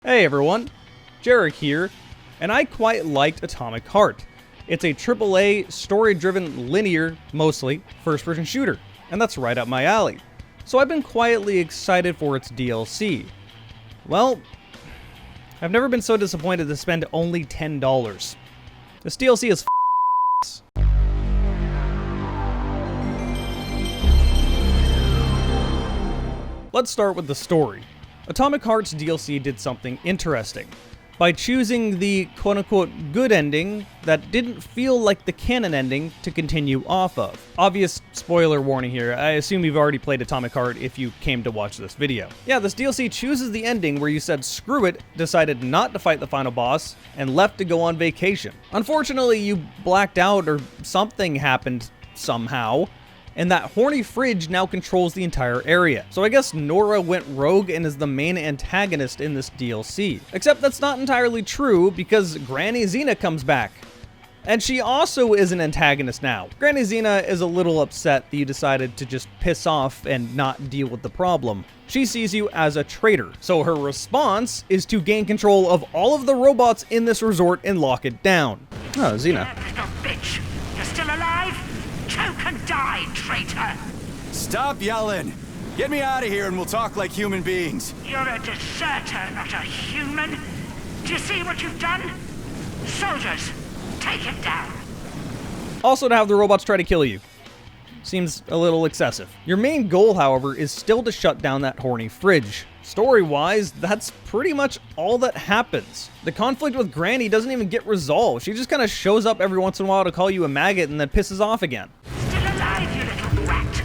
Hey everyone, Jarek here, and I quite liked Atomic Heart. It's a AAA, story-driven, linear, mostly, first-person shooter, and that's right up my alley. So I've been quietly excited for its DLC. Well, I've never been so disappointed to spend only $10. This DLC is Let's start with the story. Atomic Heart's DLC did something interesting. By choosing the quote-unquote good ending that didn't feel like the canon ending to continue off of. Obvious spoiler warning here, I assume you've already played Atomic Heart if you came to watch this video. Yeah, this DLC chooses the ending where you said screw it, decided not to fight the final boss, and left to go on vacation. Unfortunately, you blacked out or something happened somehow, and that horny fridge now controls the entire area. So I guess Nora went rogue and is the main antagonist in this DLC. Except that's not entirely true, because Granny Xena comes back. And she also is an antagonist now. Granny Xena is a little upset that you decided to just piss off and not deal with the problem. She sees you as a traitor, so her response is to gain control of all of the robots in this resort and lock it down. Oh, Xena. Little bitch, you're still alive? Choke and die, traitor! Stop yelling! Get me out of here and we'll talk like human beings. You're a deserter, not a human. Do you see what you've done? Soldiers, take him down. Also to have the robots try to kill you. Seems a little excessive. Your main goal, however, is still to shut down that horny fridge. Story-wise, that's pretty much all that happens. The conflict with Granny doesn't even get resolved. She just kind of shows up every once in a while to call you a maggot and then pisses off again. Still alive, you little rat.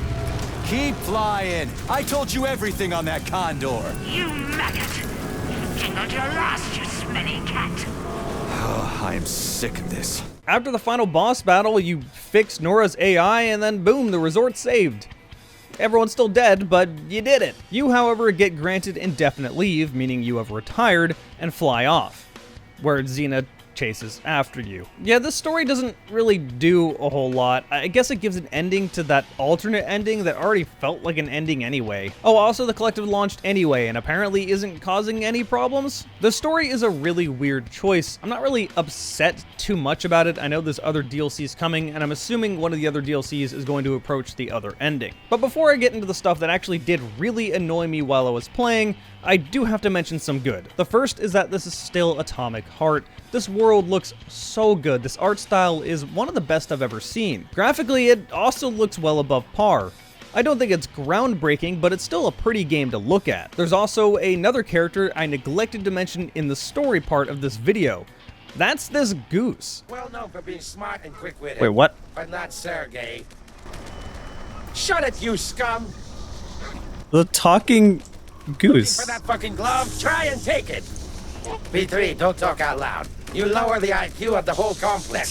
Keep flying. I told you everything on that condor. You maggot. You jingled your last, you smelly cat. Oh, I am sick of this. After the final boss battle, you fix Nora's AI and then boom, the resort's saved. Everyone's still dead, but you did it. You, however, get granted indefinite leave, meaning you have retired, and fly off, where Xena chases after you. Yeah, this story doesn't really do a whole lot. I guess it gives an ending to that alternate ending that already felt like an ending anyway. Oh, also the collective launched anyway, and apparently isn't causing any problems. The story is a really weird choice. I'm not really upset too much about it. I know there's other DLCs coming, and I'm assuming one of the other DLCs is going to approach the other ending. But before I get into the stuff that actually did really annoy me while I was playing, I do have to mention some good. The first is that this is still Atomic Heart. This world looks so good. This art style is one of the best I've ever seen. Graphically, it also looks well above par. I don't think it's groundbreaking, but it's still a pretty game to look at. There's also another character I neglected to mention in the story part of this video. That's this goose. Well known for being smart and quick-witted. Wait, what? But not Sergey. Shut it, you scum! The talking goose. For that fucking glove, try and take it! P3, don't talk out loud. You lower the IQ of the whole complex.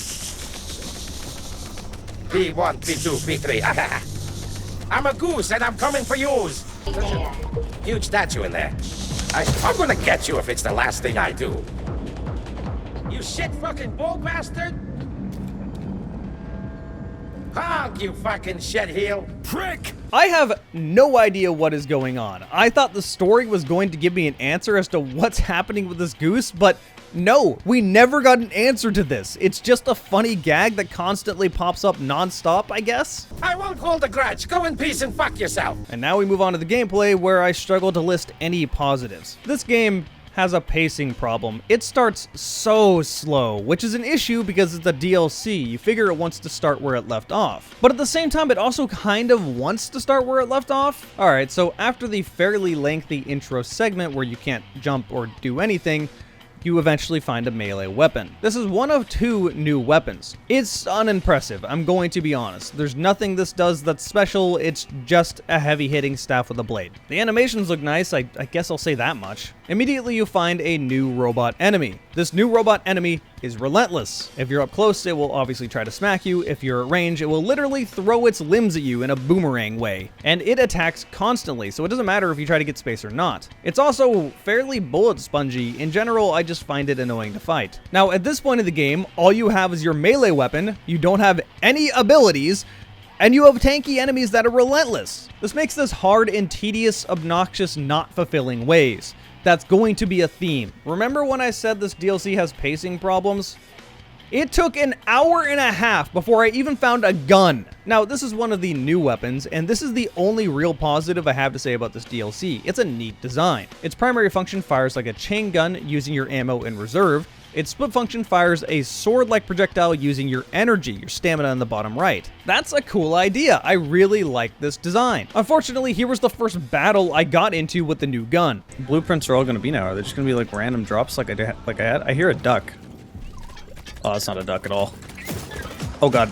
P1, P2, P3. I'm a goose and I'm coming for yous. Huge statue in there. I'm gonna get you if it's the last thing I do. You shit fucking bull bastard! Honk, you fucking shit heel! Prick! I have no idea what is going on. I thought the story was going to give me an answer as to what's happening with this goose, but no, we never got an answer to this. It's just a funny gag that constantly pops up non-stop, I guess? I won't hold a grudge. Go in peace and fuck yourself. And now we move on to the gameplay, where I struggle to list any positives. This game has a pacing problem. It starts so slow, which is an issue because it's a DLC. You figure it wants to start where it left off. But at the same time, it also kind of wants to start where it left off. Alright, so after the fairly lengthy intro segment where you can't jump or do anything, you eventually find a melee weapon. This is one of two new weapons. It's unimpressive, I'm going to be honest. There's nothing this does that's special, it's just a heavy-hitting staff with a blade. The animations look nice, I guess I'll say that much. Immediately you find a new robot enemy. This new robot enemy is relentless. If you're up close, it will obviously try to smack you. If you're at range, it will literally throw its limbs at you in a boomerang way. And it attacks constantly, so it doesn't matter if you try to get space or not. It's also fairly bullet spongy. In general, I just find it annoying to fight. Now, at this point in the game, all you have is your melee weapon, you don't have any abilities, and you have tanky enemies that are relentless. This makes this hard in tedious, obnoxious, not fulfilling ways. that's going to be a theme. Remember when I said this DLC has pacing problems? It took an hour and a half before I even found a gun. Now, this is one of the new weapons, and this is the only real positive I have to say about this DLC. It's a neat design. Its primary function fires like a chain gun using your ammo in reserve. Its split function fires a sword-like projectile using your energy, your stamina in the bottom right. That's a cool idea. I really like this design. Unfortunately, here was the first battle I got into with the new gun. Blueprints are all going to be now. Are they just going to be like random drops like I had? I hear a duck. Oh, it's not a duck at all. Oh god.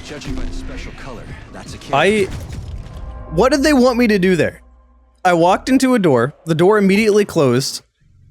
Judging by the special color, that's a kid. What did they want me to do there? I walked into a door, the door immediately closed,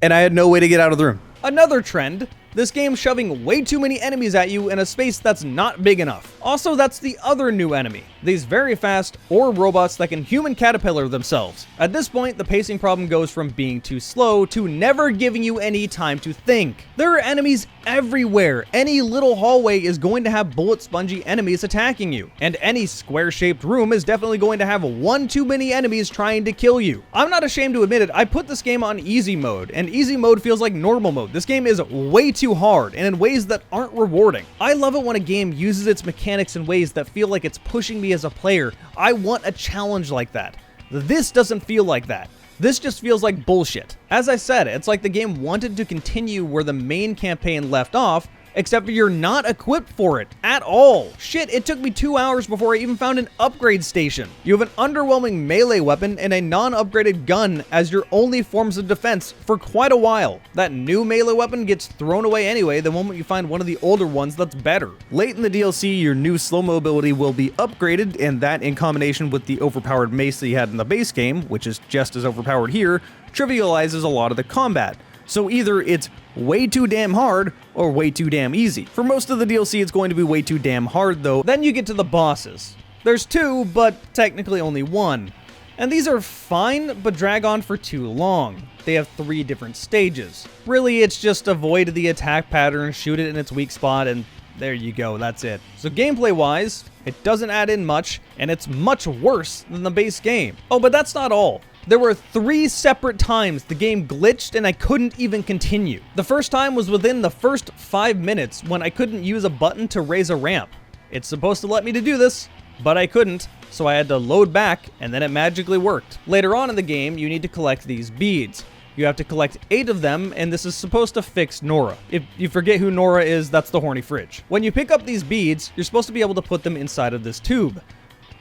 and I had no way to get out of the room. Another trend, this game shoving way too many enemies at you in a space that's not big enough. Also, that's the other new enemy, these very fast orb robots that can human caterpillar themselves. At this point, the pacing problem goes from being too slow to never giving you any time to think. There are enemies everywhere. Any little hallway is going to have bullet spongy enemies attacking you, and any square-shaped room is definitely going to have one too many enemies trying to kill you. I'm not ashamed to admit it, I put this game on easy mode, and easy mode feels like normal mode. This game is way too hard, and in ways that aren't rewarding. I love it when a game uses its mechanics in ways that feel like it's pushing me as a player. I want a challenge like that. This doesn't feel like that. This just feels like bullshit. As I said, it's like the game wanted to continue where the main campaign left off, except you're not equipped for it at all. Shit, it took me 2 hours before I even found an upgrade station. You have an underwhelming melee weapon and a non-upgraded gun as your only forms of defense for quite a while. That new melee weapon gets thrown away anyway the moment you find one of the older ones that's better. Late in the DLC, your new slow-mo ability will be upgraded, and that in combination with the overpowered mace that you had in the base game, which is just as overpowered here, trivializes a lot of the combat. So either it's way too damn hard or way too damn easy. For most of the DLC, it's going to be way too damn hard though. Then you get to the bosses. There's two, but technically only one. And these are fine, but drag on for too long. They have 3 different stages. Really, it's just avoid the attack pattern, shoot it in its weak spot, and there you go, that's it. So gameplay-wise, it doesn't add in much, and it's much worse than the base game. Oh, but that's not all. There were 3 separate times the game glitched and I couldn't even continue. The first time was within the first 5 minutes when I couldn't use a button to raise a ramp. It's supposed to let me to do this, but I couldn't, so I had to load back and then it magically worked. Later on in the game, you need to collect these beads. You have to collect 8 of them, and this is supposed to fix Nora. If you forget who Nora is, that's the horny fridge. When you pick up these beads, you're supposed to be able to put them inside of this tube.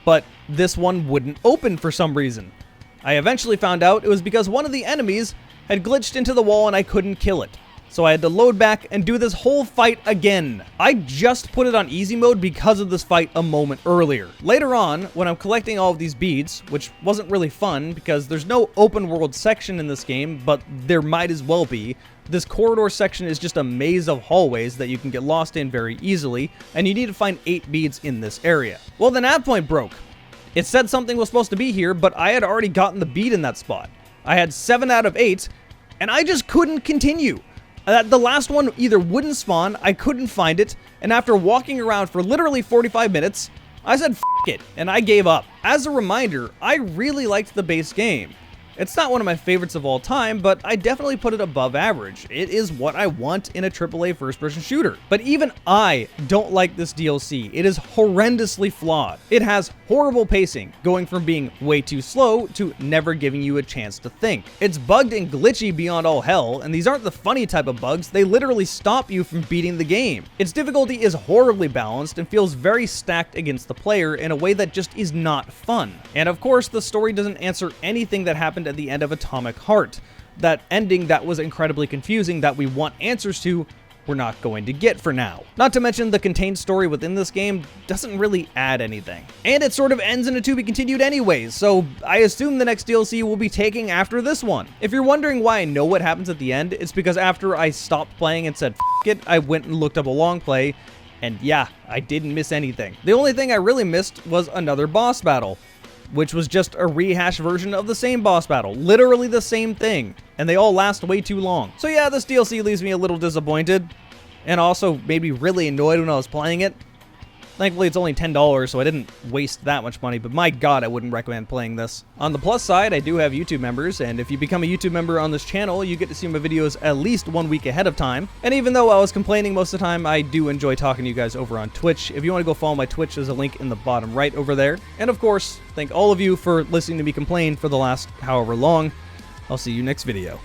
But this one wouldn't open for some reason. I eventually found out it was because one of the enemies had glitched into the wall and I couldn't kill it. So I had to load back and do this whole fight again. I just put it on easy mode because of this fight a moment earlier. Later on, when I'm collecting all of these beads, which wasn't really fun because there's no open world section in this game, but there might as well be. This corridor section is just a maze of hallways that you can get lost in very easily, and you need to find 8 beads in this area. Well, the nav point broke. It said something was supposed to be here, but I had already gotten the bead in that spot. I had 7 out of 8, and I just couldn't continue. The last one either wouldn't spawn, I couldn't find it, and after walking around for literally 45 minutes, I said f*** it, and I gave up. As a reminder, I really liked the base game. It's not one of my favorites of all time, but I definitely put it above average. It is what I want in a AAA first-person shooter. But even I don't like this DLC. It is horrendously flawed. It has horrible pacing, going from being way too slow to never giving you a chance to think. It's bugged and glitchy beyond all hell, and these aren't the funny type of bugs. They literally stop you from beating the game. Its difficulty is horribly balanced and feels very stacked against the player in a way that just is not fun. And of course, the story doesn't answer anything that happened at the end of Atomic Heart. That ending that was incredibly confusing that we want answers to, we're not going to get for now. Not to mention the contained story within this game doesn't really add anything. And it sort of ends in a to be continued anyways, so I assume the next DLC will be taking after this one. If you're wondering why I know what happens at the end, it's because after I stopped playing and said f*** it, I went and looked up a long play, and yeah, I didn't miss anything. The only thing I really missed was another boss battle, which was just a rehash version of the same boss battle. Literally the same thing. And they all last way too long. So yeah, this DLC leaves me a little disappointed. And also made me really annoyed when I was playing it. Thankfully, it's only $10, so I didn't waste that much money, but my god, I wouldn't recommend playing this. On the plus side, I do have YouTube members, and if you become a YouTube member on this channel, you get to see my videos at least 1 week ahead of time. And even though I was complaining most of the time, I do enjoy talking to you guys over on Twitch. If you want to go follow my Twitch, there's a link in the bottom right over there. And of course, thank all of you for listening to me complain for the last however long. I'll see you next video.